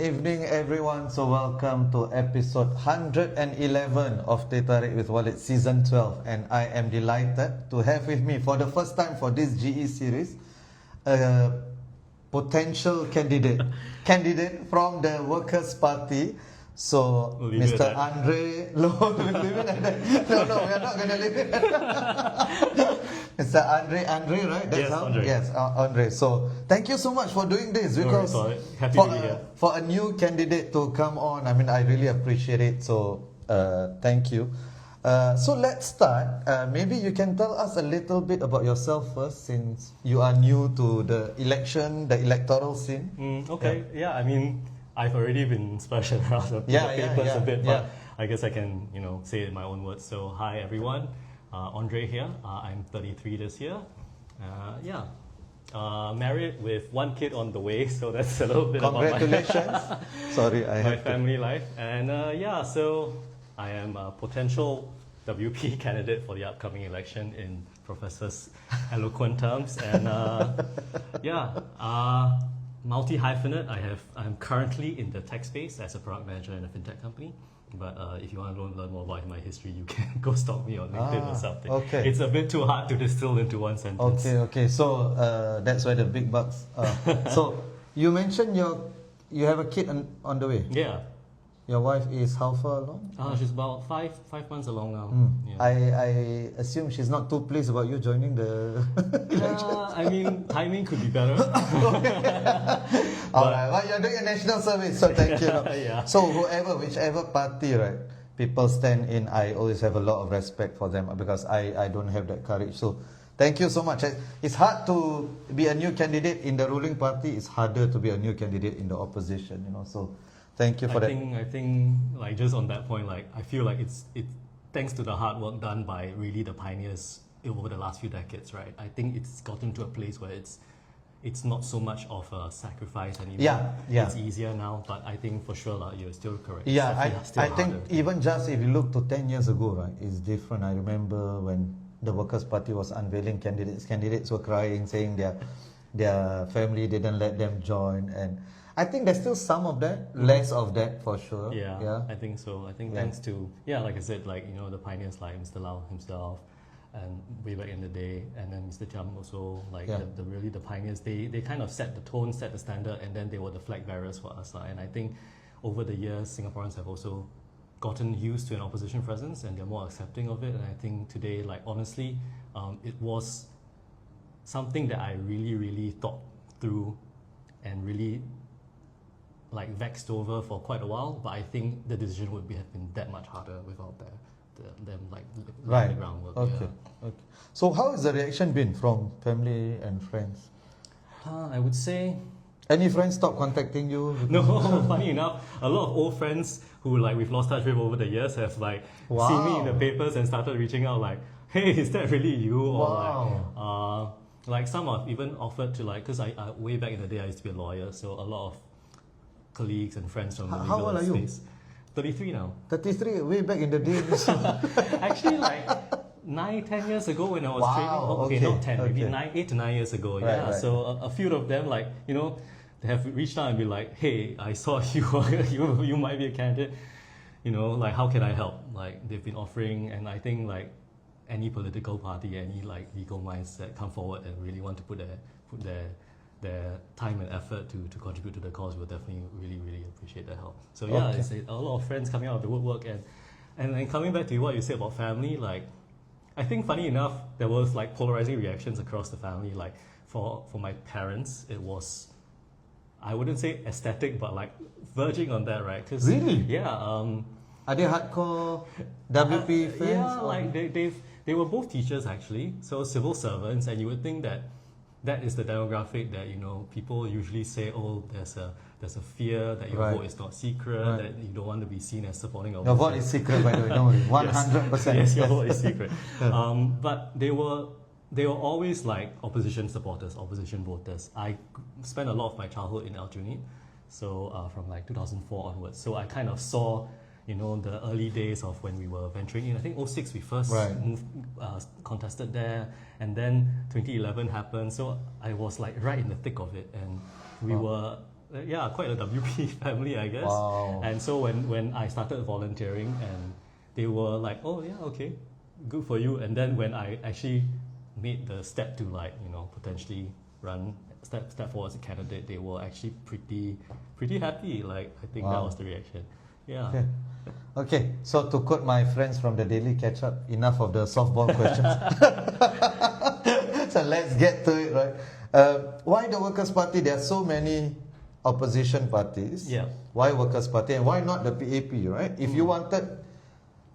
evening, everyone. So welcome to episode 111 of Teh Tarik with Walid, season 12. And I am delighted to have with me for the first time for this GE series, a potential candidate from the Workers' Party. So, Mr. Andre, no, we are not going to leave it. Mr. Andre, right? That's yes, Andre. Yes, Andre. So, thank you so much for doing this because Happy to be here. For a new candidate to come on, I mean, I really appreciate it. So, thank you. So let's start. Maybe you can tell us a little bit about yourself first, since you are new to the electoral scene. Okay. Yeah. I mean, I've already been splashing around the papers a bit, but I guess I can, say it in my own words. So, hi everyone, Andre here. I'm 33 this year. Married with one kid on the way, so that's a little bit Congratulations. about my family life. And so I am a potential WP candidate for the upcoming election in Professor's eloquent terms. And multi-hyphenate. I'm currently in the tech space as a product manager in a fintech company. But if you want to learn more about my history, you can go stalk me on LinkedIn or something. Okay. It's a bit too hard to distill into one sentence. Okay. So that's where the big bucks are. So you mentioned you have a kid on the way. Yeah. Your wife is how far along? She's about five months along now. Yeah. I assume she's not too pleased about you joining the I mean, timing could be better. Alright, well, you're doing a national service, so thank you. Yeah. So whichever party, right, people stand in, I always have a lot of respect for them because I don't have that courage. So thank you so much. It's hard to be a new candidate in the ruling party. It's harder to be a new candidate in the opposition. So thank you for that. I think, like, just on that point, like, I feel like it's thanks to the hard work done by really the pioneers over the last few decades, right? I think it's gotten to a place where it's not so much of a sacrifice anymore. Yeah. It's easier now, but I think for sure you're still correct. Yeah, I think even just if you look to 10 years ago, right, it's different. I remember when the Workers' Party was unveiling candidates were crying, saying their family didn't let them join, and I think there's still some of that, less of that for sure. Yeah, I think so. I think thanks to, like I said, like, the pioneers like Mr. Lau himself, and way back in the day, and then Mr. Jam also, like the pioneers, they kind of set the tone, set the standard, and then they were the flag bearers for us. And I think over the years, Singaporeans have also gotten used to an opposition presence, and they're more accepting of it. And I think today, like, honestly, it was something that I really, really thought through and really vexed over for quite a while, but I think the decision would have been that much harder without them laying the groundwork. Okay. So how has the reaction been from family and friends? I would say, any friends stop contacting you? No, funny enough, a lot of old friends who we've lost touch with over the years have seen me in the papers and started reaching out like, hey, is that really you? Or some have even offered to because I way back in the day I used to be a lawyer, so a lot of colleagues and friends from the legal How old are you? 33 now. 33, way back in the day. Actually, 9-10 years ago when I was training. Not 10, maybe 8 to 9 years ago. Right. So a few of them, they have reached out and be like, hey, I saw you might be a candidate. How can I help? They've been offering, and I think any political party, any legal minds that come forward and really want to put their time and effort to contribute to the cause will definitely really, really appreciate the help. So it's a lot of friends coming out of the woodwork, and coming back to what you said about family, I think funny enough, there was polarizing reactions across the family. For my parents, it was, I wouldn't say aesthetic, but verging on that, right? Really? Yeah. Are they hardcore WP fans? Yeah, they were both teachers actually, so civil servants, and you would think that is the demographic that people usually say, oh, there's a fear that your vote is not secret, that you don't want to be seen as supporting your vote is secret, by the way, don't worry, 100%. Yes, your vote is secret. But they were always opposition supporters, opposition voters. I spent a lot of my childhood in Aljunied, so from 2004 onwards. So I kind of saw the early days of when we were venturing in. I think 2006 we first moved, contested there, and then 2011 happened. So I was right in the thick of it, and we were yeah, quite a WP family, I guess. Wow. And so when I started volunteering, and they were like, oh yeah, okay, good for you. And then when I actually made the step to potentially step forward as a candidate, they were actually pretty happy. Like, I think that was the reaction. Yeah. Okay, so to quote my friends from the Daily Catch Up, enough of the softball questions. So let's get to it, right? Why the Workers' Party? There are so many opposition parties. Yeah. Why Workers' Party, and why not the PAP, right? If you wanted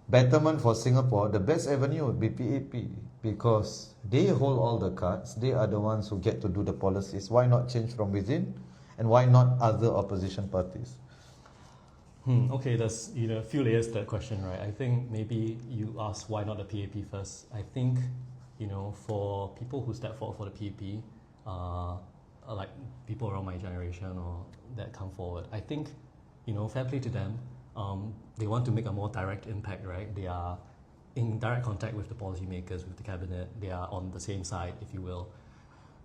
betterment for Singapore, the best avenue would be PAP, because they hold all the cards. They are the ones who get to do the policies. Why not change from within? And why not other opposition parties? Okay, there's a few layers to that question, right? I think maybe you asked why not the PAP first. I think, for people who step forward for the PAP, like people around my generation or that come forward, I think, fair play to them. They want to make a more direct impact, right? They are in direct contact with the policymakers, with the cabinet. They are on the same side, if you will.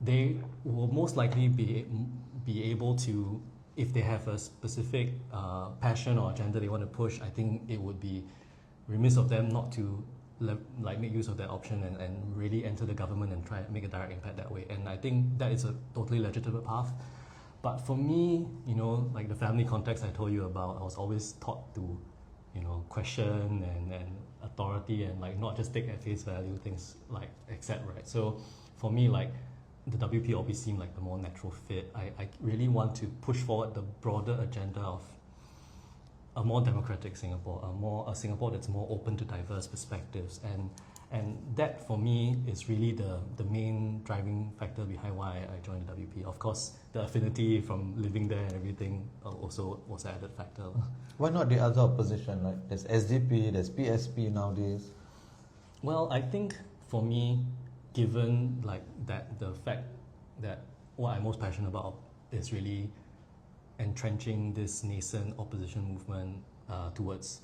They will most likely be able to, if they have a specific passion or agenda they want to push, I think it would be remiss of them not to make use of that option and really enter the government and try and make a direct impact that way. And I think that is a totally legitimate path. But for me, like the family context I told you about, I was always taught to, question and authority, and like not just take at face value things, like accept, right? So for me, like, the WP always seemed like the more natural fit. I really want to push forward the broader agenda of a more democratic Singapore, a Singapore that's more open to diverse perspectives, and that for me is really the main driving factor behind why I joined the WP. Of course, the affinity from living there and everything also was an added factor. Why not the other opposition? Like there's SDP, there's PSP nowadays. Well, I think for me, given like that, the fact that what I'm most passionate about is really entrenching this nascent opposition movement towards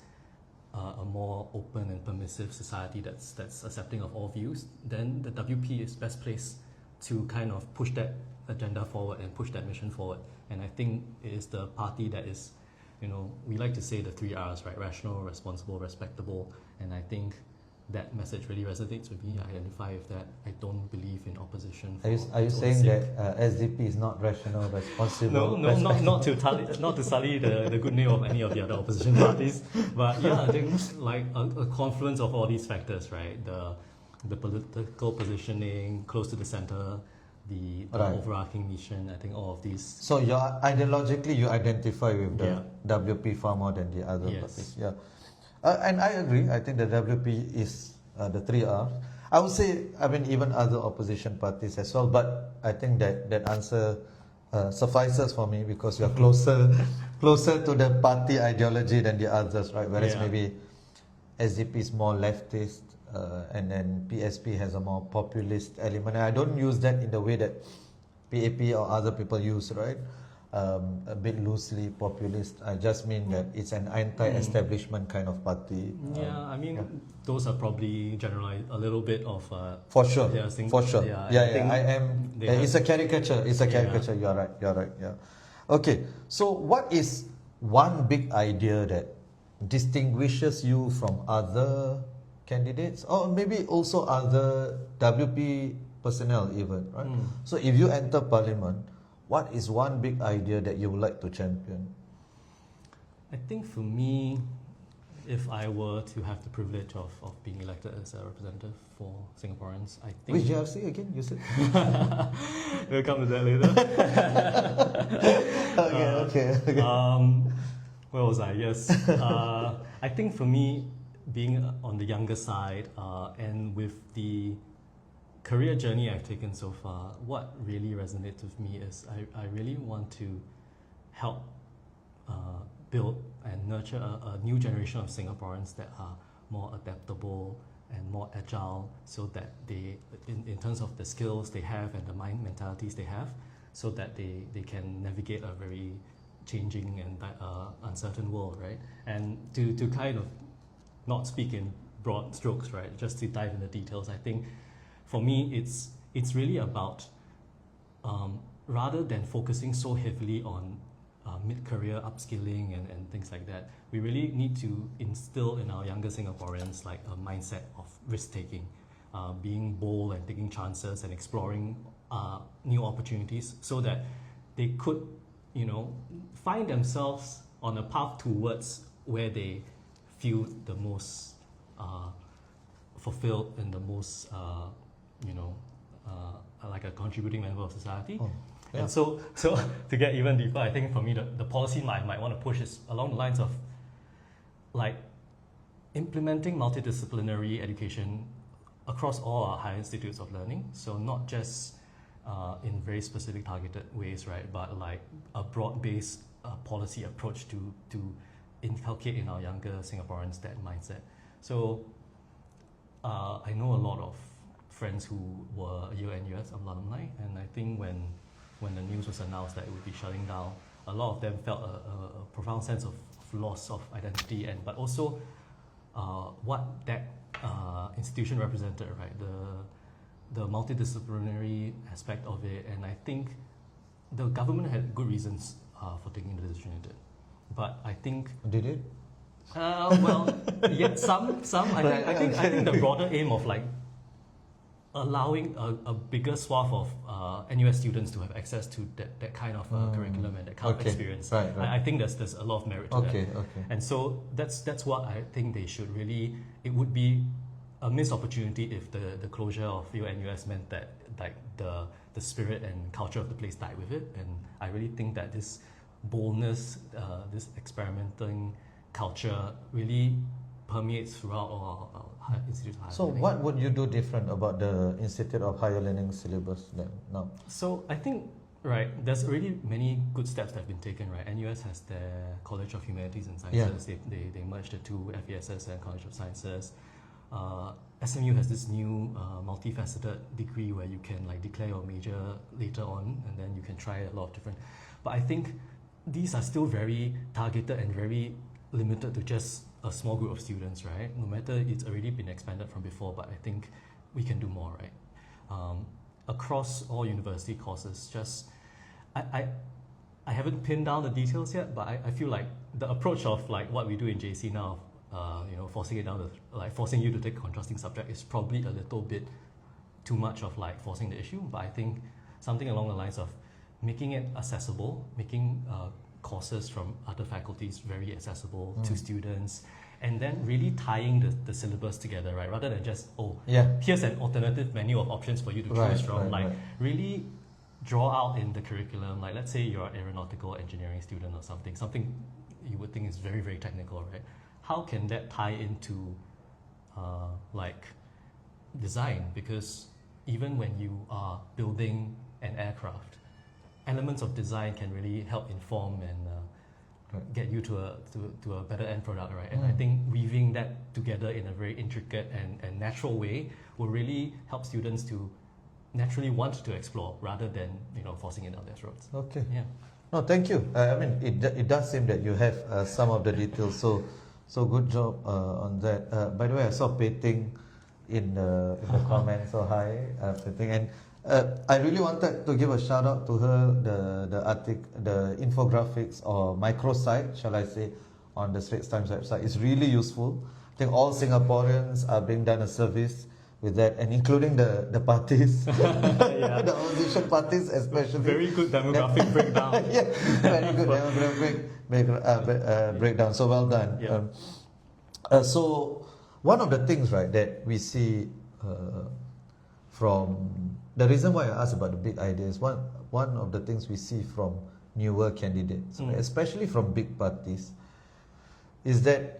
a more open and permissive society that's accepting of all views, then the WP is best placed to kind of push that agenda forward and push that mission forward. And I think it is the party that is, we like to say the 3 R's, right? Rational, responsible, respectable. And I think that message really resonates with me. I identify with that. I don't believe in opposition. Are you saying that SDP is not rational, responsible? No, not to sully the good name of any of the other opposition parties. But yeah, I think like a confluence of all these factors, right? The political positioning, close to the center, the overarching mission. I think all of these. So ideologically, you identify with the WP far more than the other parties. Yeah. And I agree. I think the WP is the 3 R's. I would say, even other opposition parties as well. But I think that answer suffices for me, because you are closer to the party ideology than the others, right? Whereas maybe SDP is more leftist, and then PSP has a more populist element. And I don't use that in the way that PAP or other people use, right? A bit loosely populist. I just mean that it's an anti-establishment kind of party. Those are probably generalized a little bit of. For sure. For sure. I am. It's a caricature. It's a caricature. You're right. Yeah. Okay. So, what is one big idea that distinguishes you from other candidates, or maybe also other WP personnel, even, right? So, if you enter Parliament, what is one big idea that you would like to champion? I think for me, if I were to have the privilege of being elected as a representative for Singaporeans, I think... Which GRC again, you said? We'll come to that later. Okay. Where was I? Yes. I think for me, being on the younger side, and with the career journey I've taken so far, what really resonates with me is I really want to help build and nurture a new generation of Singaporeans that are more adaptable and more agile, so that they, in terms of the skills they have and the mentalities they have, so that they can navigate a very changing and uncertain world, right? And to kind of not speak in broad strokes, right? Just to dive into details, I think for me it's really about rather than focusing so heavily on mid-career upskilling and things like that. We really need to instill in our younger Singaporeans like a mindset of risk-taking, being bold and taking chances and exploring new opportunities so that they could, find themselves on a path towards where they feel the most fulfilled and the most, like a contributing member of society. Oh. Yeah. And so to get even deeper, I think for me the policy I might want to push is along the lines of like implementing multidisciplinary education across all our higher institutes of learning. So not just in very specific targeted ways, right? But like a broad-based policy approach to inculcate in our younger Singaporeans that mindset. So I know a lot of friends who were UNUS alumni, and I think when the news was announced that it would be shutting down, a lot of them felt a profound sense of loss of identity, but also what that institution represented, right? The multidisciplinary aspect of it, and I think the government had good reasons for taking the decision it did. But I think did it? Well, yeah, some. I think the broader aim of like allowing a bigger swath of NUS students to have access to that kind of curriculum and that kind of experience. Right. I think there's a lot of merit to that. Okay. And so that's what I think they should really. It would be a missed opportunity if the closure of UNUS meant that like the spirit and culture of the place died with it. And I really think that this boldness, this experimenting culture really permeates throughout all our institutes of higher learning. So what would you do different about the Institute of Higher Learning syllabus then now? So I think, right, there's already many good steps that have been taken, right? NUS has their College of Humanities and Sciences. Yeah. They merged the two, FESS and College of Sciences. SMU has this new multifaceted degree where you can like declare your major later on, and then you can try a lot of different. But I think these are still very targeted and very limited to just a small group of students, right? No matter it's already been expanded from before, but I think we can do more, right? Across all university courses, just I haven't pinned down the details yet, but I feel like the approach of like what we do in JC now, forcing it down forcing you to take a contrasting subject is probably a little bit too much of like forcing the issue. But I think something along the lines of making it accessible, making courses from other faculties very accessible to students, and then really tying the syllabus together, right? Rather than just, here's an alternative menu of options for you to choose from. Really draw out in the curriculum, like let's say you're an aeronautical engineering student or something you would think is very, very technical, right? How can that tie into like design? Because even when you are building an aircraft, elements of design can really help inform and get you to a better end product, right? And I think weaving that together in a very intricate and natural way will really help students to naturally want to explore rather than forcing it down their throats. Okay. Yeah. No, thank you. I mean, it does seem that you have some of the details. So good job on that. By the way, I saw Pei in the comments. So hi, Pei, and I really wanted to give a shout out to her. The infographics or microsite, shall I say, on the Straits Times website is really useful. I think all Singaporeans are being done a service with that, and including the parties, the opposition parties especially. Very good demographic breakdown. Yeah, very good demographic breakdown. So well done. Yeah. So one of the things, right, that we see from the reason why I asked about the big ideas, one of the things we see from newer candidates, especially from big parties, is that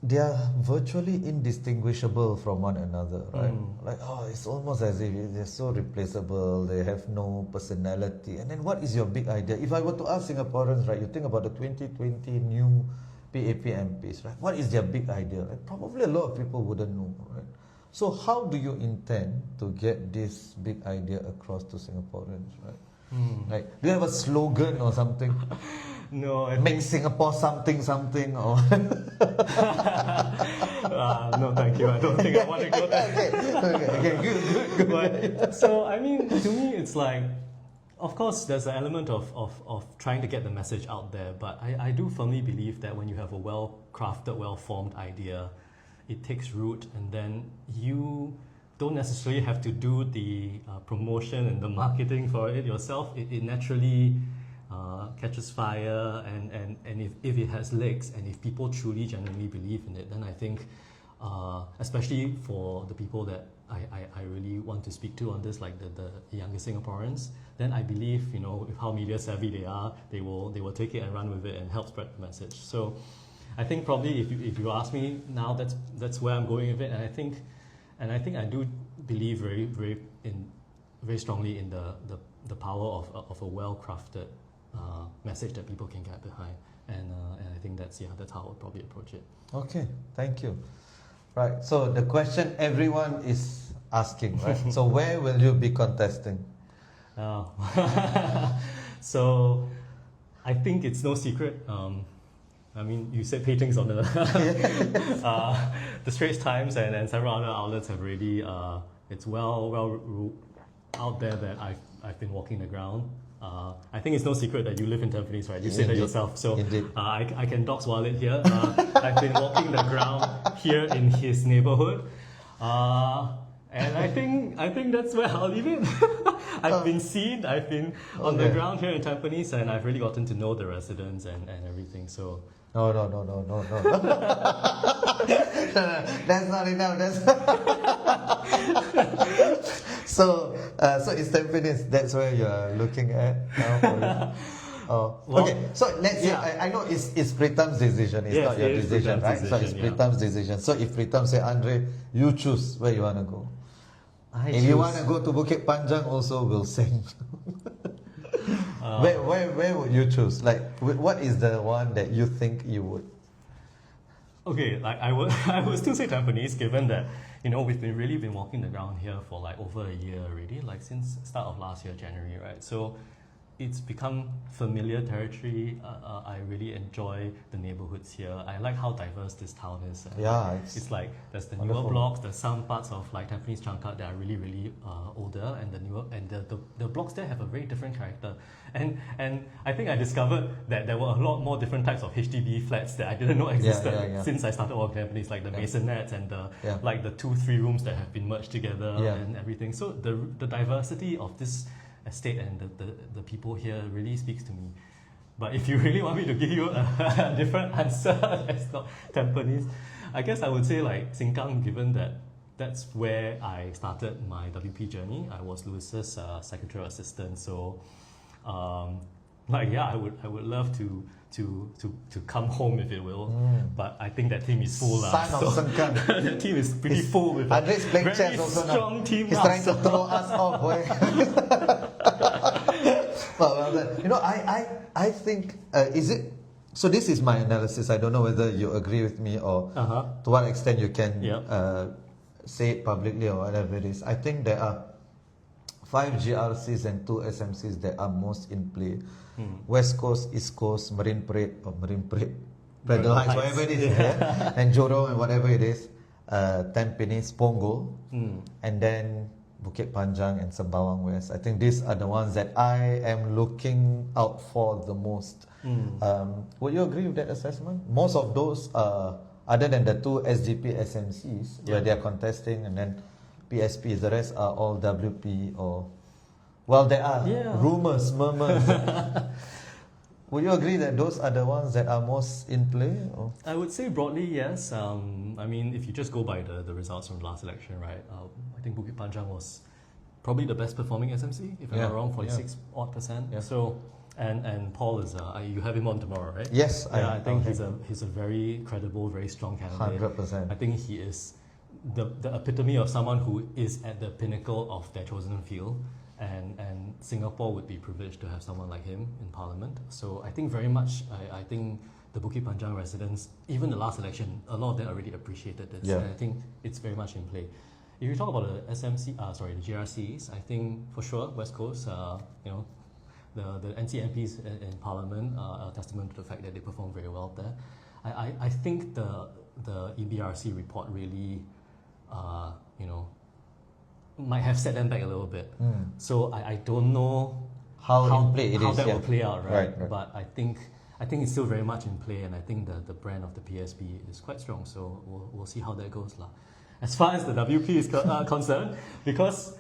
they are virtually indistinguishable from one another, right? Like, it's almost as if they're so replaceable, they have no personality. And then what is your big idea? If I were to ask Singaporeans, right, you think about the 2020 new PAP MPs, right? What is their big idea? Like, probably a lot of people wouldn't know, right? So how do you intend to get this big idea across to Singaporeans, right? Like, do you have a slogan or something? No, Make Singapore something or no, thank you. I don't think I want to go there. Okay, good. But, so I mean, to me, it's like of course, there's an element of trying to get the message out there, but I do firmly believe that when you have a well-crafted, well-formed idea, it takes root, and then you don't necessarily have to do the promotion and the marketing for it yourself. It naturally catches fire, and if it has legs, and if people truly, genuinely believe in it, then I think, especially for the people that I really want to speak to on this, like the younger Singaporeans, then I believe, with how media savvy they are, they will take it and run with it and help spread the message. So I think probably if you ask me now, that's where I'm going with it, and I think I do believe very strongly in the power of a well-crafted message that people can get behind, and I think that's how I would probably approach it. Okay, thank you. Right, so the question everyone is asking, right? So where will you be contesting? So I think it's no secret. I mean, you said Peiting's on the the Straits Times and several other outlets have already. It's well out there that I've been walking the ground. I think it's no secret that you live in Tampines, right? You say that yourself. So I can dox Walid here. I've been walking the ground here in his neighborhood. And I think that's where I'll leave it. I've been seen, I've been on the ground here in Tampines, and I've really gotten to know the residents and everything. So No. That's not enough. So it's Tampines. That's where you're looking at now. Okay. So let's say I know it's Pritam's decision. It's not your decision, right? So it's Pritam's decision. So if Pritam say, Andre, you choose where you want to go. If you want to go to Bukit Panjang, also we'll send. Where would you choose? Like, what is the one that you think you would? Okay, like I would still say Tampines, given that we've really been walking the ground here for like over a year already, like since start of last year, January, right? So it's become familiar territory. I really enjoy the neighborhoods here. I like how diverse this town is. It's like there's the newer blocks. There's some parts of like Tampines Changkat that are really, really older, and the blocks there have a very different character. And I think I discovered that there were a lot more different types of HDB flats that I didn't know existed since I started working in Tampines, like the masonettes and like the 2-3 rooms that have been merged together and everything. So the diversity of this estate and the people here really speaks to me. But if you really want me to give you a different answer that's not Tampines, I guess I would say like Sengkang, given that that's where I started my WP journey. I was Lewis's secretarial assistant, so I would love to come home, if it will, but I think that team is full. Son of Sengkang. The team is pretty full with Andre's playing very chess also strong now. team. He's trying to throw us off. Well then, I think is it. So this is my analysis. I don't know whether you agree with me or to what extent you can say it publicly or whatever it is. I think there are 5 GRCs and 2 SMCs that are most in play. West Coast, East Coast, Marine Parade, Braddell Heights, whatever it is, and Jorong and whatever it is, Tampines, Punggol, and then Bukit Panjang and Sembawang West. I think these are the ones that I am looking out for the most. Would you agree with that assessment? Most of those, other than the 2 SGP SMCs where they are contesting, and then PSPs, the rest are all WP or... Well, there are rumours, murmurs. Would you agree that those are the ones that are most in play? Or? I would say broadly, yes. I mean, if you just go by the results from the last election, right? I think Bukit Panjang was probably the best performing SMC, if I'm not wrong, 46% Yeah. So, and Paul is, you have him on tomorrow, right? Yes. I think he's a very credible, very strong candidate. 100%. I think he is the epitome of someone who is at the pinnacle of their chosen field. And Singapore would be privileged to have someone like him in Parliament. So I think very much, I think the Bukit Panjang residents, even the last election, a lot of them already appreciated this. And I think it's very much in play. If you talk about the the GRCs, I think for sure West Coast, the NCMPs in Parliament are a testament to the fact that they perform very well there. I think the EBRC report really, might have set them back a little bit. So I don't know how in play it how is. that Yeah. will play out, right? Right. But I think it's still very much in play, and I think the brand of the PSB is quite strong. So we'll see how that goes, lah. As far as the WP is concerned, because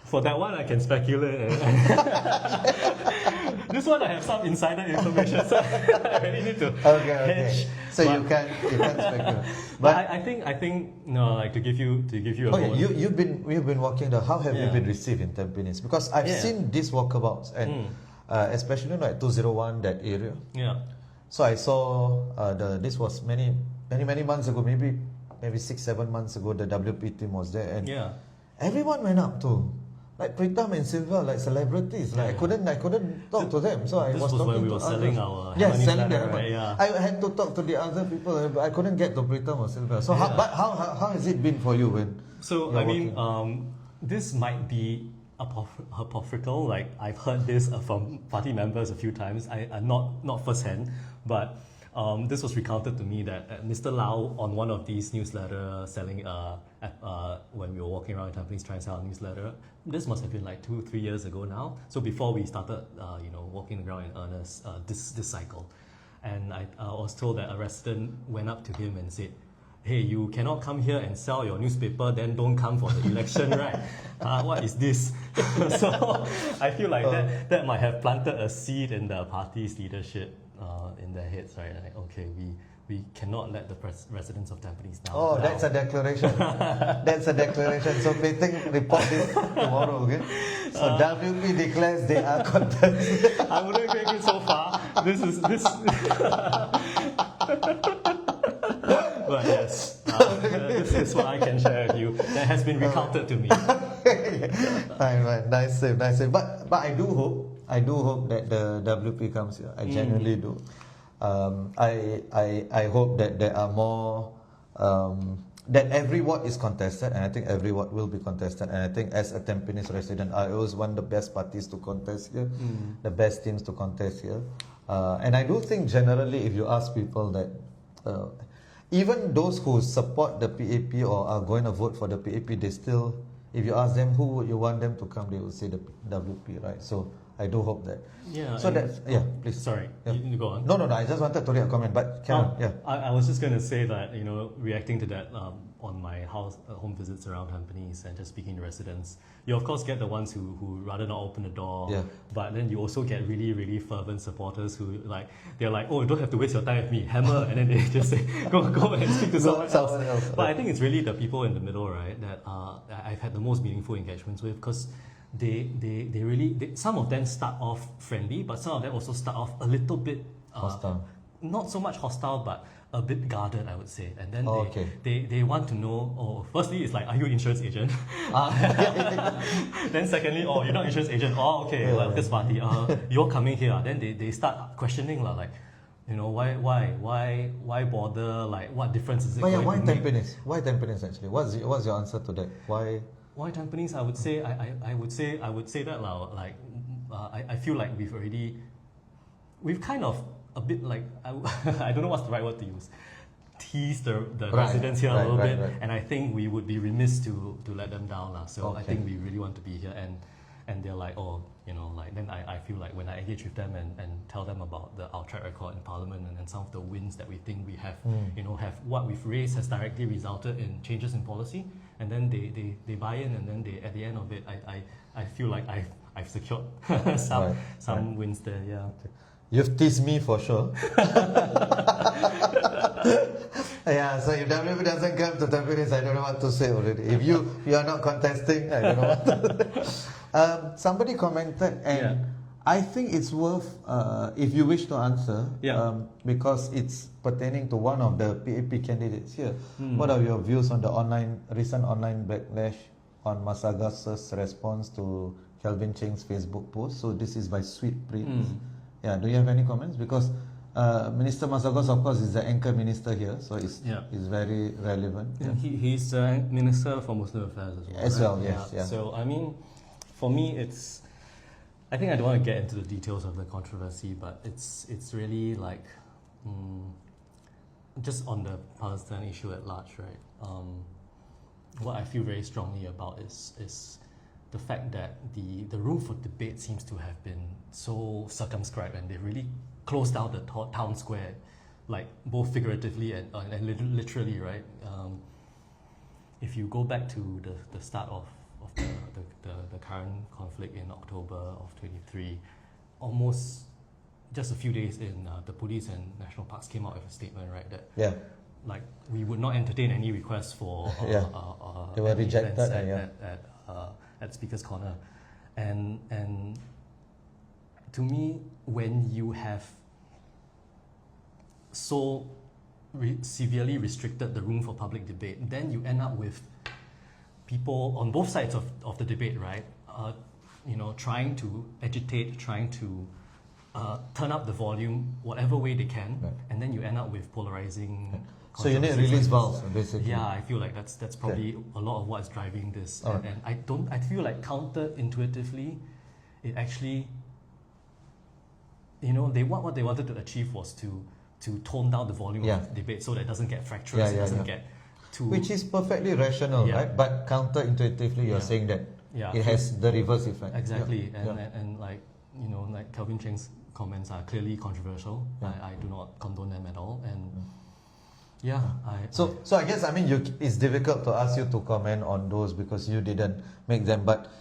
for that one I can speculate. This one I have some insider information, so I really need to hedge. So you can't speculate. But I think no, like to give you a bonus. You've been walking the. How have you been received in Tampines? Because I've seen these walkabouts and especially like 201 that area. Yeah. So I saw this was many months ago, maybe 6-7 months ago. The WP team was there and everyone went up to. Like Pritam and Silva, like celebrities. Like I couldn't talk to them. So I was talking when we to were selling our selling them. Right? Yeah. I had to talk to the other people, but I couldn't get to Pritam or Silva. So how has it been for you when? So I mean, this might be hypocritical. Like I've heard this from party members a few times. I'm not firsthand, but this was recounted to me that Mr. Lau on one of these newsletters selling when we were walking around in Tampines trying to sell a newsletter. This must have been like 2-3 years ago now. So before we started, walking around in earnest this cycle, and I was told that a resident went up to him and said, "Hey, you cannot come here and sell your newspaper, then don't come for the election, right? What is this?" So I feel like that might have planted a seed in the party's leadership in their heads, right? Like, okay, we cannot let the residents of Tampines down. Oh, that's a declaration. That's a declaration. So Peting report this tomorrow, okay? So WP declares they are contesting. I wouldn't take it so far. This. But yes, this is what I can share with you. That has been recounted to me. Right. Nice save. But I do hope that the WP comes here. I genuinely do. I hope that there are more. That every ward is contested, and I think every ward will be contested. And I think as a Tampines resident, I always want the best parties to contest here, the best teams to contest here. And I do think generally, if you ask people that. Even those who support the PAP or are going to vote for the PAP, they still, if you ask them who would you want them to come, they will say the WP, right? So I do hope that. Yeah. So that's please. Sorry, you go on. No. I just wanted to read a comment, but I was just going to say that reacting to that on my home visits around Tampines and just speaking to residents, you of course get the ones who rather not open the door. Yeah. But then you also get really really fervent supporters who they're like, oh, you don't have to waste your time with me, hammer, and then they just say go and speak to someone else. But I think it's really the people in the middle, right, that I've had the most meaningful engagements with, because they really some of them start off friendly, but some of them also start off a little bit hostile. Not so much hostile, but a bit guarded, I would say. And then they want to know, firstly, it's like, are you an insurance agent? Then secondly, you're not an insurance agent. This party, you're coming here. Then they start questioning, like, why bother? Like, what difference is it? But why Tampines? Why Tampines actually? What's your answer to that? Why Tampines? I would say that like I feel like we've kind of a bit like I don't know what's the right word to use, tease the residents here a little bit, and I think we would be remiss to let them down, so I think we really want to be here, and they're like, then I feel like when I engage with them and tell them about our track record in Parliament and some of the wins that we think we have, have what we've raised has directly resulted in changes in policy, and then they buy in, and then at the end of it, I feel like I've secured some wins there. Yeah. You've teased me for sure. Yeah, so if WP doesn't come to Tampines, I don't know what to say already. If you are not contesting, I don't know what to say. Somebody commented, and I think it's worth, if you wish to answer, because it's pertaining to one of the PAP candidates here. What are your views on the recent online backlash on Masagos' response to Kelvin Cheng's Facebook post? So this is by Sweet Prince. Yeah, do you have any comments? Because Minister Masagos, of course, is the anchor minister here, so it's very relevant. Yeah. He's the Minister for Muslim Affairs as well. Yes. So, I mean, for me, I think I don't want to get into the details of the controversy, but it's really like, just on the Palestine issue at large, right? What I feel very strongly about is the fact that the room for debate seems to have been so circumscribed, and they really closed down the town square, like both figuratively and literally, right? If you go back to the start of the current conflict in October of 23, almost just a few days in, the police and national parks came out with a statement, right, that like we would not entertain any requests for they were rejected at Speaker's Corner, and to me, when you have so severely restricted the room for public debate, then you end up with people on both sides of the debate, right? Trying to agitate, trying to turn up the volume whatever way they can, and then you end up with polarizing. So you need release valves, basically. Yeah, I feel like that's probably a lot of what's driving this, and I feel like counterintuitively, it actually, what they wanted to achieve was to tone down the volume of debate so that it doesn't get fractious, it doesn't get too... Which is perfectly rational, right? But counterintuitively, you're saying that it has the reverse effect. Exactly, and like Kelvin Cheng's comments are clearly controversial. I do not condone them at all, and So I guess, it's difficult to ask you to comment on those because you didn't make them, but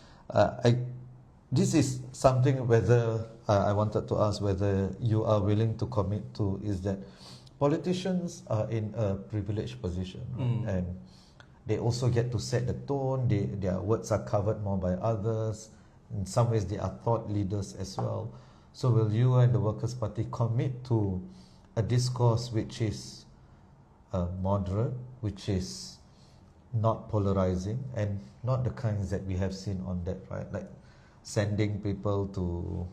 this is something whether I wanted to ask whether you are willing to commit to, is that politicians are in a privileged position, right? And they also get to set the tone, their words are covered more by others, in some ways they are thought leaders as well. So will you and the Workers' Party commit to a discourse which is moderate, which is not polarizing, and not the kinds that we have seen on that, right? Like sending people to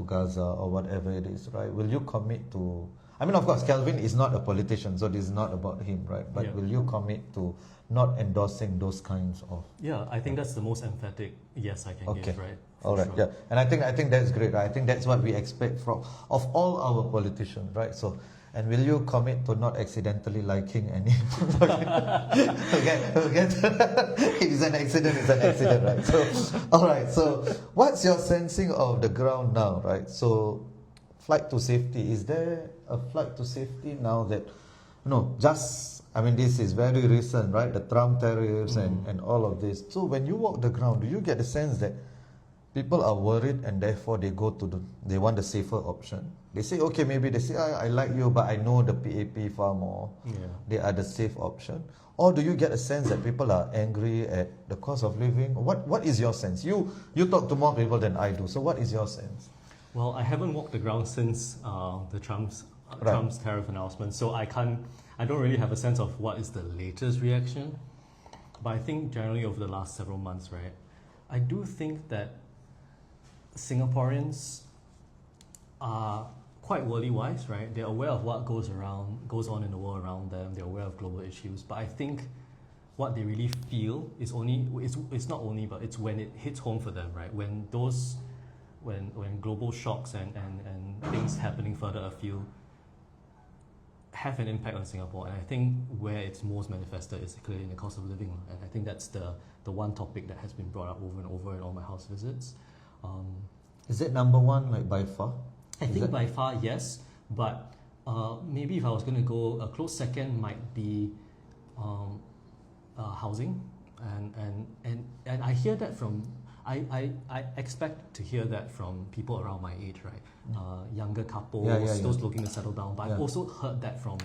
Gaza or whatever it is, right? Will you commit to... of course, Kelvin is not a politician, so this is not about him, right? But will you commit to not endorsing those kinds of... Yeah, I think that's the most emphatic yes I can give, right? All right, sure. And I think that's great, right? I think that's what we expect of all our politicians, right? So, and will you commit to not accidentally liking any... It's an accident, right? So, all right, so what's your sensing of the ground now, right? So, flight to safety, is there a flight to safety now that, this is very recent, right? The Trump tariffs and all of this. So when you walk the ground, do you get the sense that people are worried and therefore they want the safer option? They say, okay, maybe they say, I like you, but I know the PAP far more. They are the safe option. Or do you get a sense that people are angry at the cost of living? What is your sense? You talk to more people than I do, so what is your sense? Well, I haven't walked the ground since the Trump's tariff announcement, so I don't really have a sense of what is the latest reaction. But I think generally over the last several months, right, I do think that Singaporeans are quite worldly wise, right? They're aware of what goes on in the world around them. They're aware of global issues. But I think what they really feel is it's when it hits home for them, right? When global shocks and things happening further afield have an impact on Singapore, and I think where it's most manifested is clearly in the cost of living, and I think that's the one topic that has been brought up over and over in all my house visits. Is it number one, like by far? I think by far, yes, but maybe if I was going to go, a close second might be housing, and I hear that from I expect to hear that from people around my age, right? Younger couples, those looking to settle down. But I've also heard that from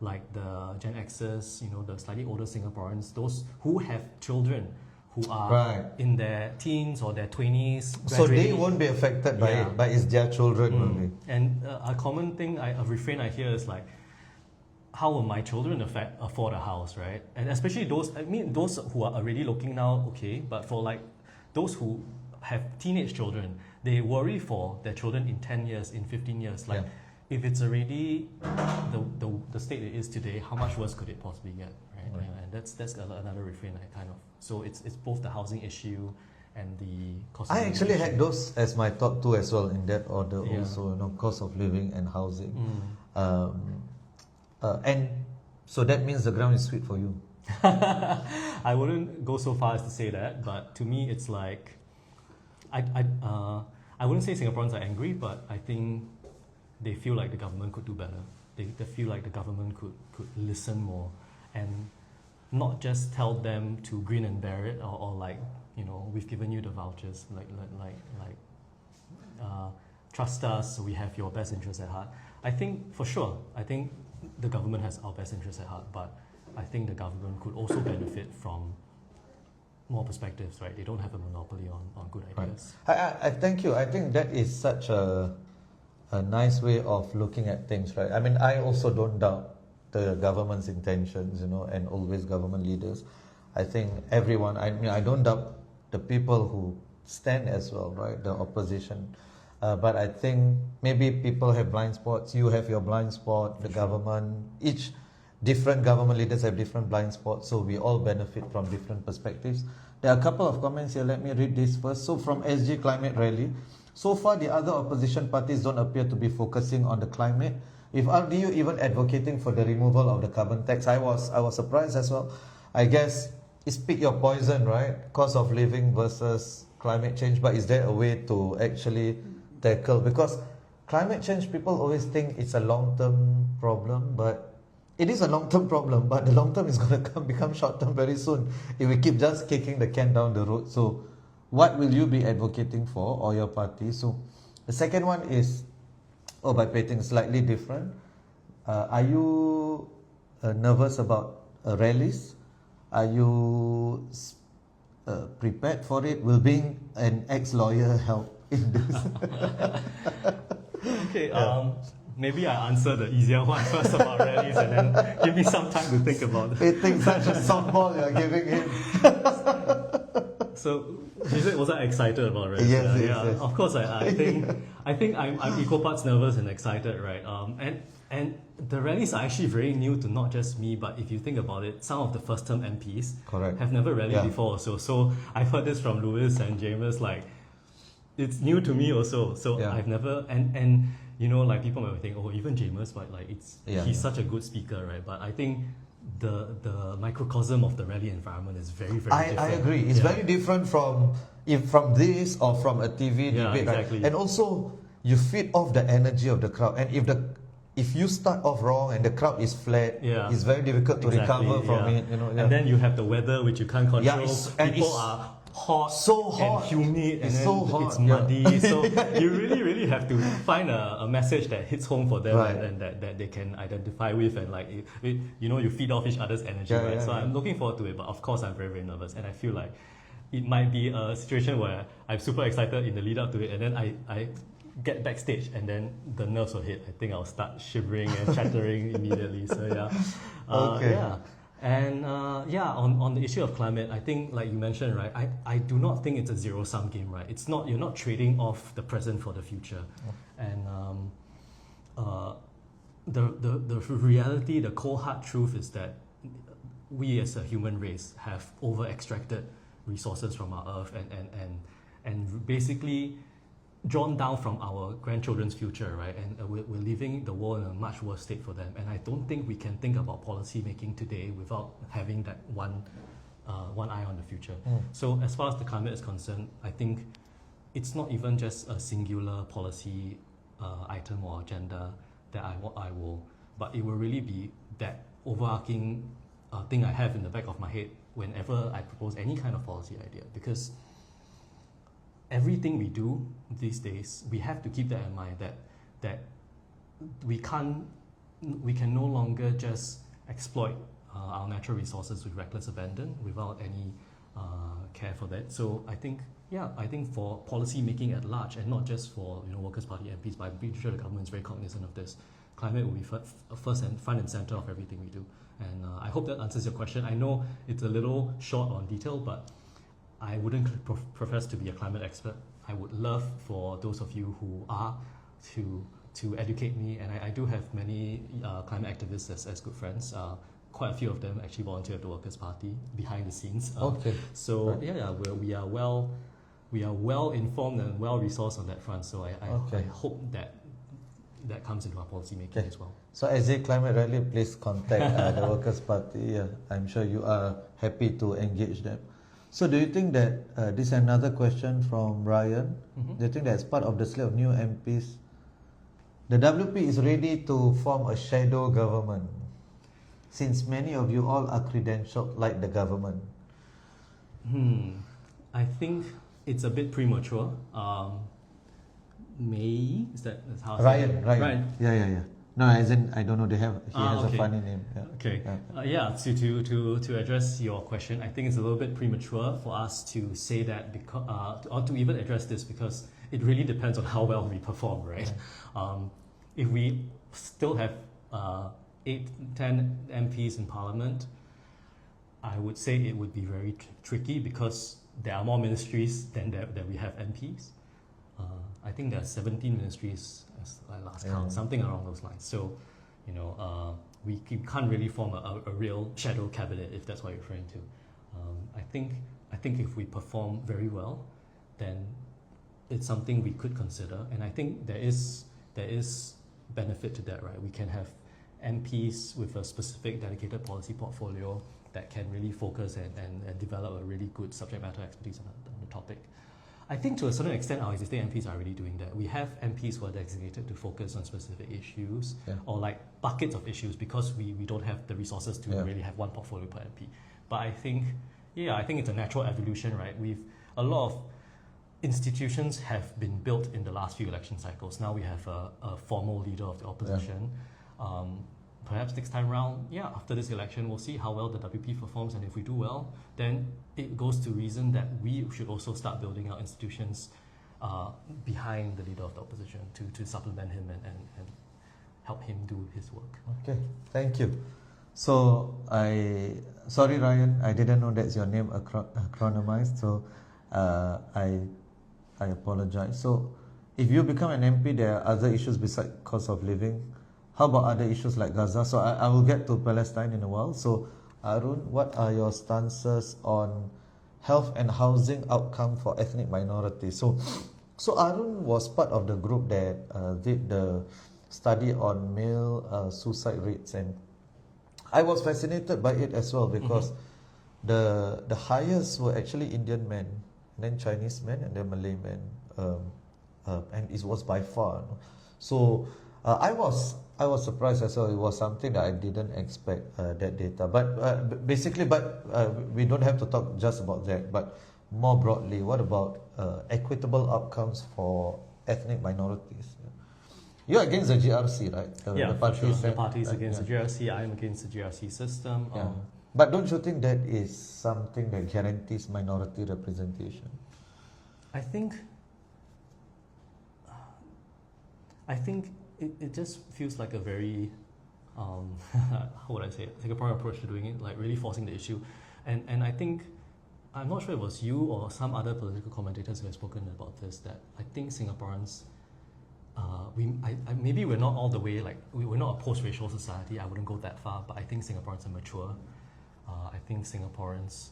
like the Gen Xers, the slightly older Singaporeans, those who have children who are in their teens or their 20s. So they won't be affected by it, but it's their children only. And a common thing, a refrain I hear is like, how will my children afford a house, right? And especially those who are already looking now, okay, but for like those who have teenage children, they worry for their children in 10 years, in 15 years. Like, if it's already the state it is today, how much worse could it possibly get, right? And that's another refrain I kind of... So it's both the housing issue and the cost of living. I actually had those as my top two as well, in that order also, cost of living and housing. And so that means the ground is sweet for you. I wouldn't go so far as to say that, but to me, it's like I wouldn't say Singaporeans are angry, but I think they feel like the government could do better. They feel like the government could listen more and not just tell them to grin and bear it, or like, we've given you the vouchers, trust us, we have your best interests at heart. I think for sure, the government has our best interests at heart, but I think the government could also benefit from more perspectives, right? They don't have a monopoly on good ideas. Right. I thank you. I think that is such a nice way of looking at things, right? I mean, I also don't doubt the government's intentions, and always government leaders. I think everyone, I don't doubt the people who stand as well, right? The opposition. But I think maybe people have blind spots. You have your blind spot, the government, each different government leaders have different blind spots, so we all benefit from different perspectives. There are a couple of comments here. Let me read this first. So from SG Climate Rally, so far the other opposition parties don't appear to be focusing on the climate. If RDU even advocating for the removal of the carbon tax, I was surprised as well. I guess it's pick your poison, right? Cost of living versus climate change, but is there a way to actually tackle? Because climate change, people always think it's a long-term problem, but it is a long-term problem, but the long-term is going to become short-term very soon if we keep just kicking the can down the road. So what will you be advocating for, or your party? So the second one is, by painting slightly different. Are you nervous about rallies? Are you prepared for it? Will being an ex-lawyer help in this? Okay, maybe I answer the easier one first about rallies, and then give me some time to think about it. Painting such a softball you're giving him. So, was I excited about rallies? Yes. Of course, I think I'm equal parts nervous and excited, right? And the rallies are actually very new to not just me, but if you think about it, some of the first-term MPs have never rallied before. So I've heard this from Louis and James, like, it's new to me also. So I've never, and like people might think, even James, but like he's such a good speaker, right? But I think the microcosm of the rally environment is very, very different. I agree. It's very different from this or from a TV debate, exactly. Right? And also, you feed off the energy of the crowd. And if you start off wrong and the crowd is flat, it's very difficult to recover from it. And then you have the weather, which you can't control. People are hot, so hot, and humid, and then so hot, it's muddy. So you really have to find a message that hits home for them, and that they can identify with, and like you feed off each other's energy, right? So I'm looking forward to it, but of course I'm very, very nervous, and I feel like it might be a situation where I'm super excited in the lead up to it, and then I get backstage and then the nerves will hit. I think I'll start shivering and chattering immediately. So And on the issue of climate, I think, like you mentioned, right, I do not think it's a zero-sum game, right? It's not, you're not trading off the present for the future. And the reality, the cold hard truth is that we as a human race have over-extracted resources from our earth and basically drawn down from our grandchildren's future, right? And we're leaving the world in a much worse state for them. And I don't think we can think about policy making today without having that one eye on the future. So as far as the climate is concerned, I think it's not even just a singular policy item or agenda that I will, but it will really be that overarching thing I have in the back of my head whenever I propose any kind of policy idea, because everything we do these days, we have to keep that in mind, that we can no longer just exploit our natural resources with reckless abandon without any care for that. So I think for policy making at large, and not just for Workers' Party MPs, but I'm pretty sure the government is very cognizant of this. Climate will be first and front and center of everything we do. And I hope that answers your question. I know it's a little short on detail, but I wouldn't profess to be a climate expert. I would love for those of you who are to educate me, and I do have many climate activists as good friends. Quite a few of them actually volunteer at the Workers' Party behind the scenes. So we are well informed and well resourced on that front. So I hope that that comes into our policy making as well. So as a climate rally, please contact the Workers' Party. I'm sure you are happy to engage them. So do you think that, this is another question from Ryan, do you think that as part of the slate of new MPs, the WP is ready to form a shadow government, since many of you all are credentialed like the government? I think it's a bit premature. Is that how? Ryan. Yeah. No, as in I don't know. He has a funny name. Yeah. Okay. To address your question, I think it's a little bit premature for us to say that or to even address this, because it really depends on how well we perform, right? If we still have 8-10 MPs in Parliament, I would say it would be very tricky, because there are more ministries than we have MPs. I think there are 17 ministries as I last count, something along those lines. So, we can't really form a real shadow cabinet, if that's what you're referring to. I think if we perform very well, then it's something we could consider, and I think there is benefit to that, right? We can have MPs with a specific dedicated policy portfolio that can really focus and develop a really good subject matter expertise on the topic. I think to a certain extent our existing MPs are already doing that. We have MPs who are designated to focus on specific issues or like buckets of issues, because we don't have the resources to really have one portfolio per MP. But I think it's a natural evolution, right? A lot of institutions have been built in the last few election cycles. Now we have a formal leader of the opposition. Perhaps next time round, after this election, we'll see how well the WP performs, and if we do well, then it goes to reason that we should also start building our institutions behind the leader of the opposition to supplement him and help him do his work. Okay, thank you. So sorry Ryan, I didn't know that's your name acronymized, so I apologize. So if you become an MP, there are other issues besides cost of living. How about other issues like Gaza? So I will get to Palestine in a while. So Arun, what are your stances on health and housing outcome for ethnic minorities? So Arun was part of the group that did the study on male suicide rates, and I was fascinated by it as well, because the highest were actually Indian men, then Chinese men, and then Malay men, and it was by far. So I was surprised as well. It was something that I didn't expect, that data. But basically, we don't have to talk just about that. But more broadly, what about equitable outcomes for ethnic minorities? You're against the GRC, right? The party's against the GRC. I'm against the GRC system. But don't you think that is something that guarantees minority representation? I think it just feels like a very, how would I say it, Singaporean approach to doing it, like really forcing the issue. And I think, I'm not sure it was you or some other political commentators who have spoken about this, that I think Singaporeans, maybe we're not all the way, like, we're not a post-racial society, I wouldn't go that far, but I think Singaporeans are mature. I think Singaporeans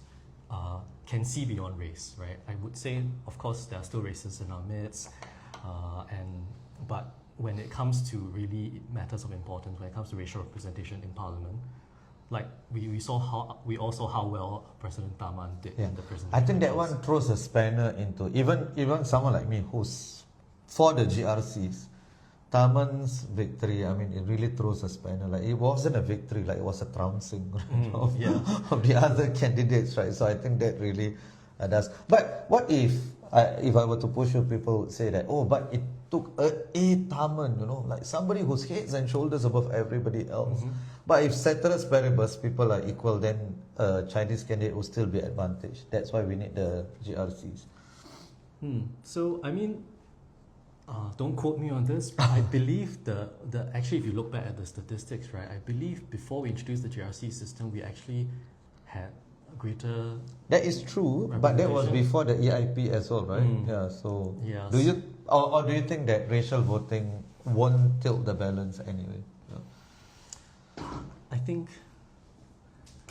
can see beyond race, right? I would say, of course, there are still racists in our midst, but when it comes to really matters of importance, when it comes to racial representation in Parliament, like we all saw how well President Taman did in the presentation. I think that one throws a spanner into even someone like me who's for the GRCs. Taman's victory, I mean, it really throws a spanner. Like, it wasn't a victory, like it was a trouncing of the other candidates, right? So I think that really does. But what if I were to push you, people would say that, but it took a Taman, like somebody who's heads and shoulders above everybody else. But if ceteris paribus, people are equal, then Chinese candidate will still be advantaged. That's why we need the GRCs. So, I mean, don't quote me on this, but I believe actually, if you look back at the statistics, right, I believe before we introduced the GRC system, we actually had greater. That is true, but that was before the EIP as well, right? So do you or do you think that racial voting won't tilt the balance anyway? I think,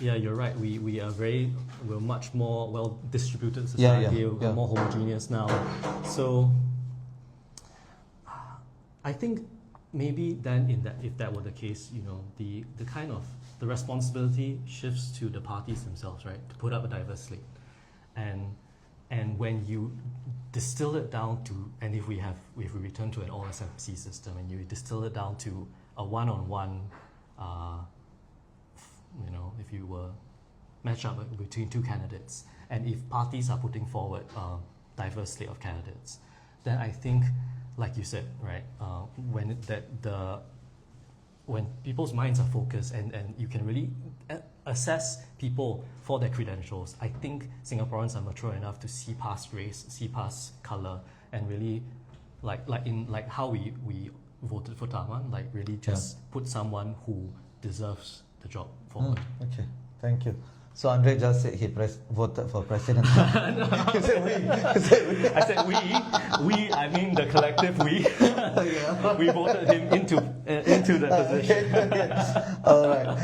you're right. We're much more well distributed society. We're more homogeneous now. So I think maybe then if that were the case, the kind of the responsibility shifts to the parties themselves, right? To put up a diverse slate, and when you distill it down to, and if we return to an all SMC system, and you distill it down to a one-on-one, if you were match up between two candidates, and if parties are putting forward a diverse slate of candidates, then I think, like you said, right, when people's minds are focused and you can really assess people for their credentials, I think Singaporeans are mature enough to see past race, see past color, and really, like how we voted for Taman, like really just put someone who deserves the job forward. Okay, thank you. So Andre just said he voted for president. He said we. I said we. I mean the collective we. We voted him into the position. Okay. All right.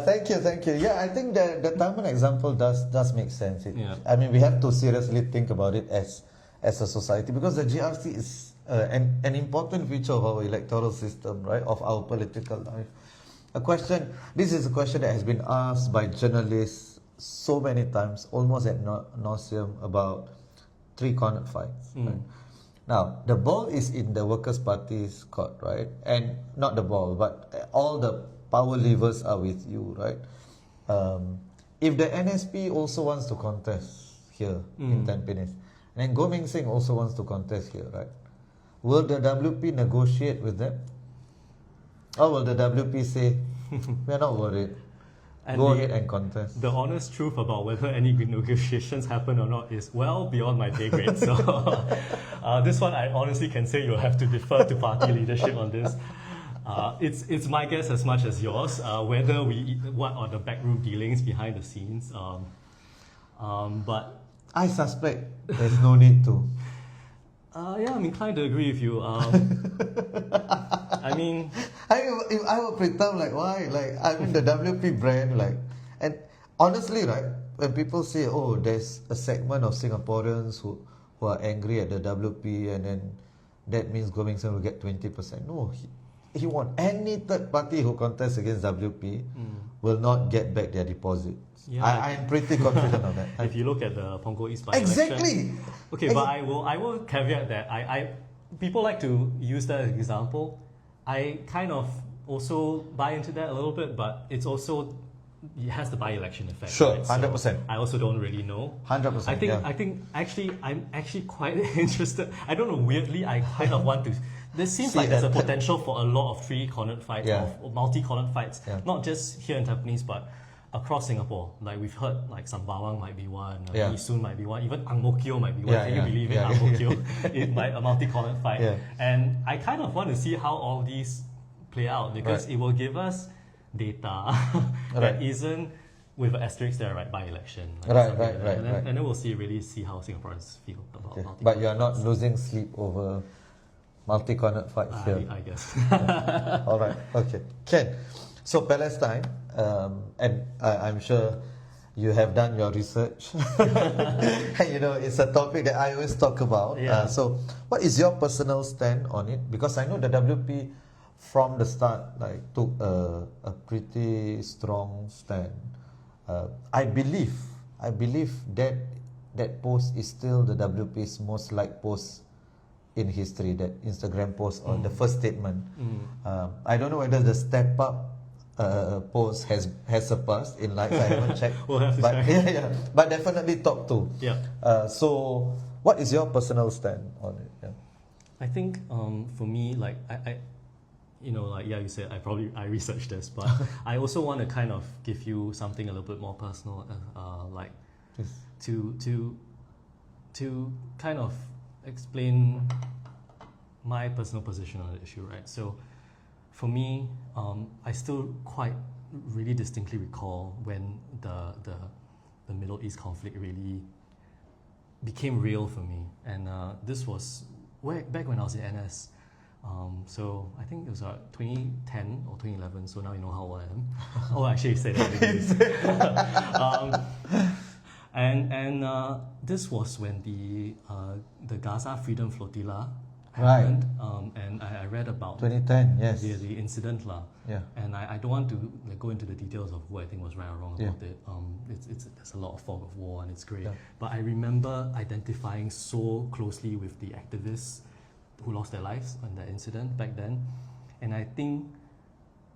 Thank you. Yeah, I think the Taman example does make sense. I mean, we have to seriously think about it as a society, because the GRC is an important feature of our electoral system, right? Of our political life. This is a question that has been asked by journalists so many times, almost ad nauseum, about three cornered fights. Right? Now, the ball is in the Workers' Party's court, right? And not the ball, but all the power levers are with you, right? If the NSP also wants to contest here in Tampines, and then Goh Meng Seng also wants to contest here, right? Will the WP negotiate with them? Or will the WP say, we're not worried, go ahead and contest? The honest truth about whether any negotiations happen or not is well beyond my pay grade. So this one I honestly can say you'll have to defer to party leadership on this. It's my guess as much as yours, what are the backroom dealings behind the scenes. But I suspect there's no need to. Yeah, I'm inclined to agree with you. I mean, if I would pretend why? The WP brand, and honestly, right, when people say, oh, there's a segment of Singaporeans who are angry at the WP, and then that means Goh Meng Seng will get 20%. No, he won't. Any third party who contests against WP will not get back their deposit. Yeah, I'm pretty confident of that. If you look at the Punggol East by-election. Exactly. Okay, but I will caveat that people like to use that as an example. I kind of also buy into that a little bit, but it has the by-election effect. Sure, right? 100%. So I also don't really know. 100%. I'm actually quite interested. I don't know. Weirdly, I kind of want to. This seems like there's a potential for a lot of three-cornered fights, or multi-cornered fights, not just here in Tampines, but across Singapore. Like we've heard, like Sembawang might be one, Yishun might be one, even Ang Mo Kio might be one. Can you believe it? Ang Mo Kio, it might a multi-cornered fight. Yeah. And I kind of want to see how all these play out, because it will give us data that isn't with an asterisk there, right, by election. Right. And then we'll really see how Singaporeans feel about multi-cornered But you're not losing sleep over multi-cornered fights here. I guess. All right. Okay. Ken, so Palestine, and I'm sure you have done your research. It's a topic that I always talk about. Yeah. So what is your personal stand on it? Because I know the WP from the start took a pretty strong stand. I believe that post is still the WP's most liked post in history, that Instagram post or the first statement. I don't know whether the step up post has surpassed in likes. I haven't checked. We'll have to check. But definitely top two. Yeah. So what is your personal stand on it? Yeah. I think for me, you said I researched this, but I also want to kind of give you something a little bit more personal, to kind of explain my personal position on the issue, right? So for me, I still really distinctly recall when the Middle East conflict really became real for me, and this was back when I was in NS. So I think it was 2010 or 2011. So now you know how old I am. Oh, actually, you said that. And this was when the Gaza Freedom Flotilla happened, and I read about 2010, yes, the incident lah. Yeah. And I don't want to go into the details of who I think was right or wrong about it. There's a lot of fog of war and it's great. Yeah. But I remember identifying so closely with the activists who lost their lives in that incident back then, and I think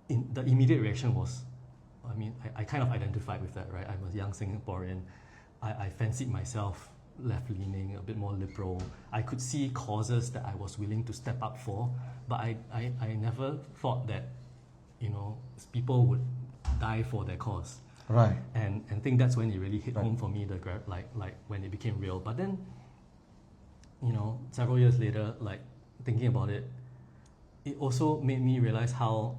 the immediate reaction was, I kind of identified with that, right? I'm a young Singaporean. I fancied myself left-leaning, a bit more liberal. I could see causes that I was willing to step up for, but I never thought that, people would die for their cause. Right. And I think that's when it really hit home for me, like when it became real. But then, several years later, like thinking about it, it also made me realize how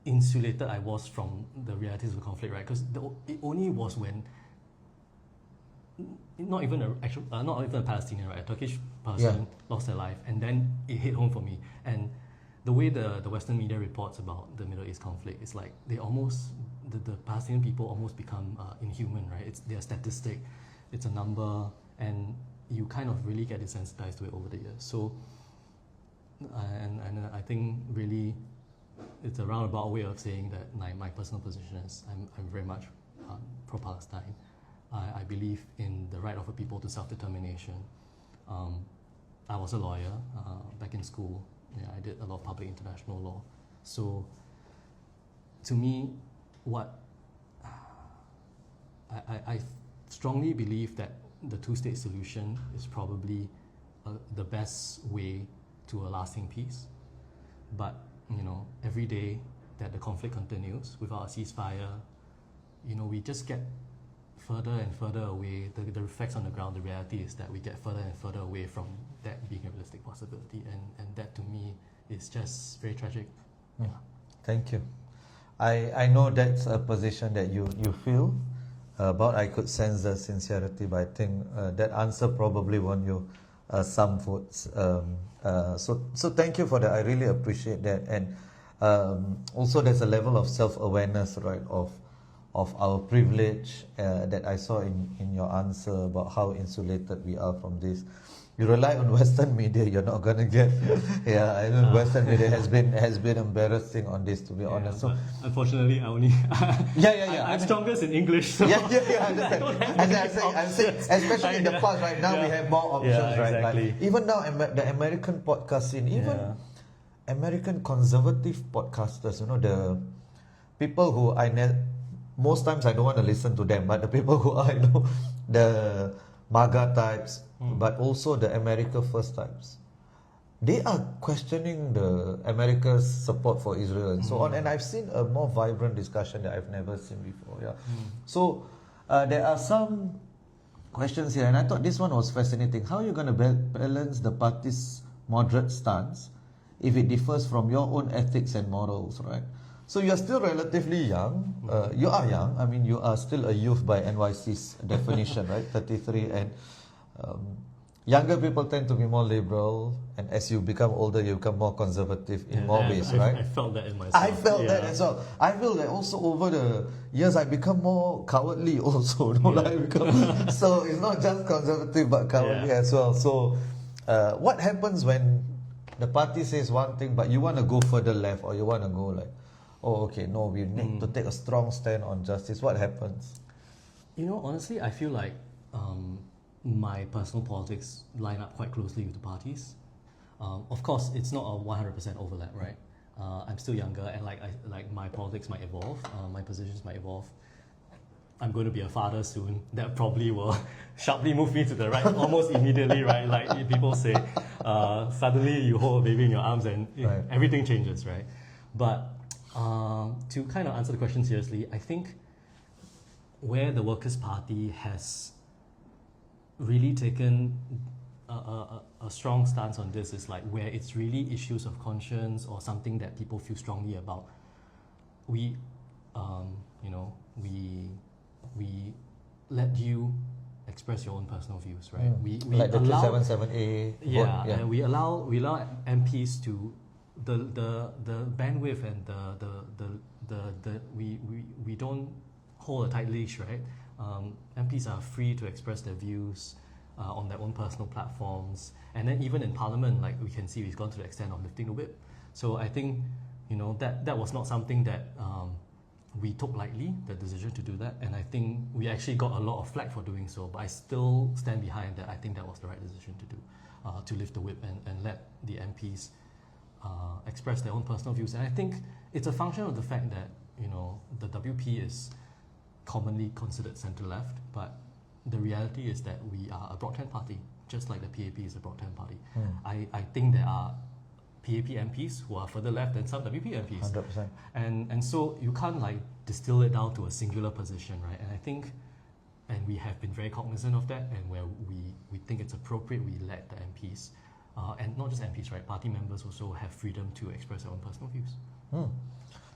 insulated I was from the realities of the conflict, right? Because it only was when not even a Palestinian, right? A Turkish person lost their life, and then it hit home for me. And the way the Western media reports about the Middle East conflict is like the Palestinian people almost become inhuman, right? They're a statistic, it's a number, and you kind of really get desensitized to it over the years. So, and I think really it's a roundabout way of saying that my personal position is I'm very much pro-Palestine. I believe in the right of a people to self-determination. I was a lawyer back in school. Yeah, I did a lot of public international law. So, to me, I strongly believe that the two-state solution is probably the best way to a lasting peace. But every day that the conflict continues without a ceasefire, we just get further and further away. The effects on the ground, the reality is that we get further and further away from that being a realistic possibility, and that to me is just very tragic. Yeah. Thank you. I know that's a position that you feel about. I could sense the sincerity, but I think that answer probably won you some votes. So thank you for that. I really appreciate that. And also there's a level of self-awareness, right, of our privilege that I saw in your answer about how insulated we are from this. You rely on Western media, you're not gonna get. I know Western media has been embarrassing on this, to be honest. So unfortunately, I only I'm strongest in English. So I understand. I'm saying, especially in the past, right now we have more options, right? Exactly. Like, even now, the American podcast scene, even American conservative podcasters, the people who most times I don't want to listen to them, but the people who I know, the MAGA types, but also the America First types, they are questioning the America's support for Israel and so on. And I've seen a more vibrant discussion that I've never seen before. So there are some questions here, and I thought this one was fascinating. How are you going to balance the party's moderate stance if it differs from your own ethics and morals, right? So you are still relatively young. You are young. I mean, you are still a youth by NYC's definition, right? 33. And younger people tend to be more liberal. And as you become older, you become more conservative in more ways, right? I felt that in myself. I felt that as well. I feel that also over the years, I become more cowardly also. So it's not just conservative, but cowardly as well. So what happens when the party says one thing, but you want to go further left, or you want to go like, oh, okay, no, we need to take a strong stand on justice? What happens? Honestly, I feel like my personal politics line up quite closely with the parties. Of course, it's not a 100% overlap, right? I'm still younger, and like my politics might evolve, my positions might evolve. I'm going to be a father soon. That probably will sharply move me to the right almost immediately, right? Like people say, suddenly you hold a baby in your arms and everything changes, right? But to kind of answer the question seriously, I think where the Workers' Party has really taken a strong stance on this is like where it's really issues of conscience or something that people feel strongly about. We let you express your own personal views, right? We like the allow 277A. And we allow MPs to the bandwidth and we don't hold a tight leash, right? MPs are free to express their views. on their own personal platforms. And then even in Parliament, like we can see, we've gone to the extent of lifting the whip. So I think, that was not something that we took lightly, the decision to do that. And I think we actually got a lot of flack for doing so, but I still stand behind that. I think that was the right decision to do, to lift the whip and let the MPs express their own personal views. And I think it's a function of the fact that, the WP is commonly considered centre-left, but the reality is that we are a broad tent party, just like the PAP is a broad tent party. I think there are PAP MPs who are further left than some WP MPs. 100%. And so you can't distill it down to a singular position, right? And I think, and we have been very cognizant of that, and where we think it's appropriate, we let the MPs, and not just MPs, right? Party members also have freedom to express their own personal views.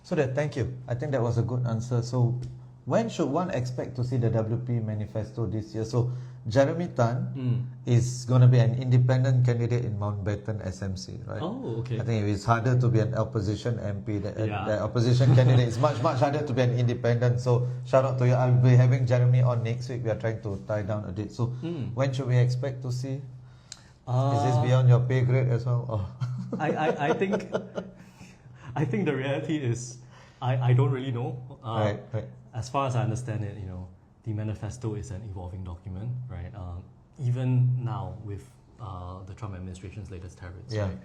So thank you. I think that was a good answer. So when should one expect to see the WP manifesto this year? So Jeremy Tan is going to be an independent candidate in Mountbatten SMC, right? Oh, okay. I think it's harder to be an opposition MP. The opposition candidate is much harder to be an independent. So shout out to you. I'll be having Jeremy on next week. We are trying to tie down a date. So when should we expect to see? Is this beyond your pay grade as well? Oh. I think the reality is I don't really know. Right. As far as I understand it, the manifesto is an evolving document, right? Even now with the Trump administration's latest tariffs, right?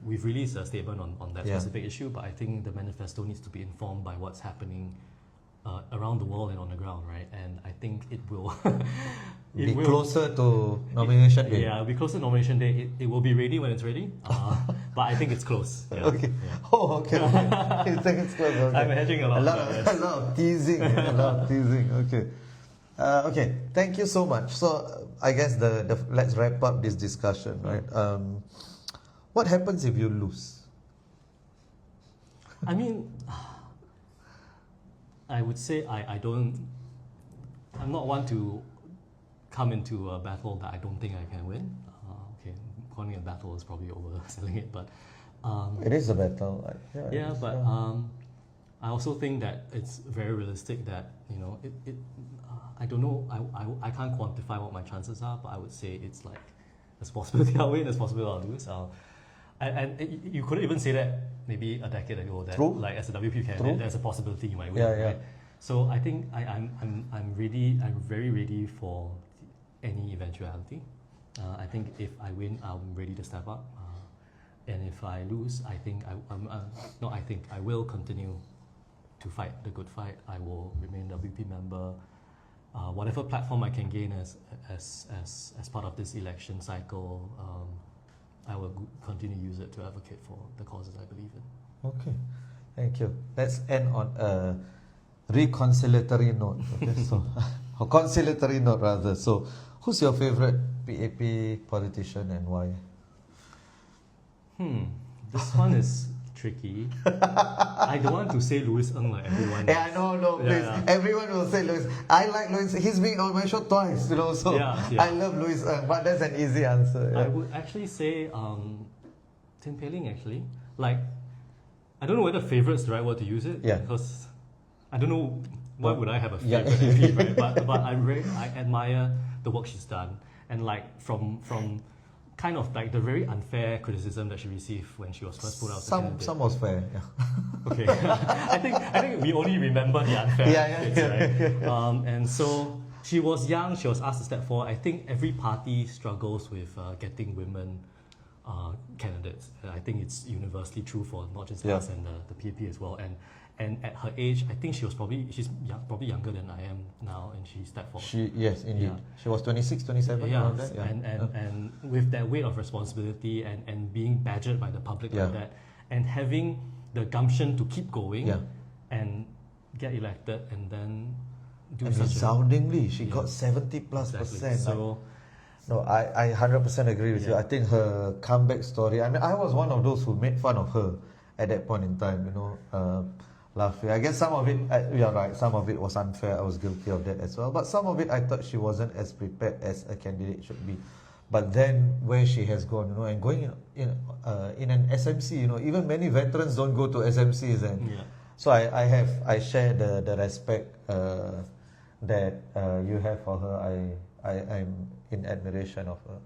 We've released a statement on that specific issue, but I think the manifesto needs to be informed by what's happening around the world and on the ground, right? And I think it will be closer to nomination day. Yeah, it'll be closer to nomination day. It will be ready when it's ready, but I think it's close. Yeah. Okay. Yeah. Oh, okay. You think it's close? Okay. I'm hedging a lot. A lot of teasing. Okay. Okay. Thank you so much. So I guess let's wrap up this discussion, right? What happens if you lose? I mean, I would say I'm not one to come into a battle that I don't think I can win. Okay, calling it a battle is probably overselling it, but it is a battle. I also think that it's very realistic that I don't know. I can't quantify what my chances are, but I would say it's like there's a possibility I'll win, there's a possibility I'll lose. And you could even say that maybe a decade ago that like as a WP candidate, there's a possibility you might win. Right? So I think I'm very ready for any eventuality. I think if I win, I'm ready to step up. And if I lose, I will continue to fight the good fight. I will remain a WP member. Whatever platform I can gain as part of this election cycle, I will continue to use it to advocate for the causes I believe in. Okay, thank you. Let's end on a reconciliatory note. Okay, so a conciliatory note rather. So, who's your favorite PAP politician and why? This one is tricky. I don't want to say Louis Ng like everyone. Yeah, no, please. Yeah. Everyone will say Louis. I like Louis. He's been on my show twice, so I love Louis Ng, but that's an easy answer. Yeah. I would actually say Tin Pei Ling actually. Like, I don't know whether favorite is the right word to use it. Yeah. Because I don't know why would I have a favorite MP, right? But I admire the work she's done, and like from kind of like the very unfair criticism that she received when she was first put out. Some was fair, yeah. Okay, I think we only remember the unfair bits, right? And so she was young. She was asked to step forward. I think every party struggles with getting women candidates. I think it's universally true for not just us and the PAP as well. And at her age, I think she's probably younger than I am now, and she stepped forward. Yes, indeed. Yeah. She was 26, 27. Yeah, and with that weight of responsibility and being badgered by the public like that, and having the gumption to keep going and get elected, and then do and resoundingly, she got 70+%. So. No, I 100% agree with you. I think her comeback story. I mean, I was one of those who made fun of her at that point in time. Laughing. I guess some of it, you're right, some of it was unfair. I was guilty of that as well. But some of it, I thought she wasn't as prepared as a candidate should be. But then where she has gone, and going in an SMC, even many veterans don't go to SMCs, and so I share the respect that you have for her. I'm in admiration of her.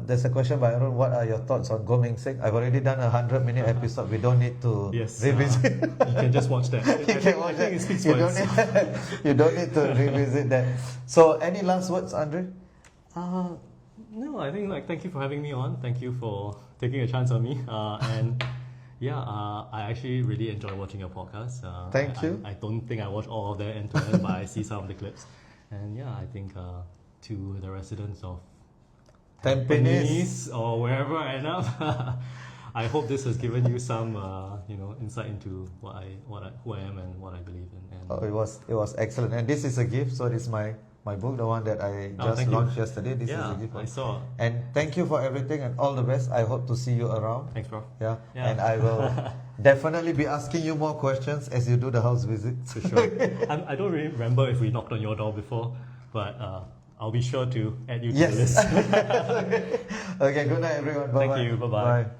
There's a question by Arun. What are your thoughts on Go Meng Seng? I've already done a 100-minute episode. We don't need to revisit. You can just watch that. I think it speaks for itself. You don't need to revisit that. So, any last words, Andre? No, I think thank you for having me on. Thank you for taking a chance on me. And I actually really enjoy watching your podcast. Thank you. I don't think I watch all of them end to end, but I see some of the clips. And I think to the residents of Tampines or wherever I end up, I hope this has given you some insight into who I am and what I believe in. And it was excellent, and this is a gift. So this is my book, the one that I just launched yesterday. This is a gift. I saw. And thank you for everything and all the best. I hope to see you around. Thanks, bro. Yeah. And I will definitely be asking you more questions as you do the house visit. For sure. I don't really remember if we knocked on your door before, but I'll be sure to add you to the list. Okay, good night everyone. Bye-bye. Thank you. Bye-bye. Bye.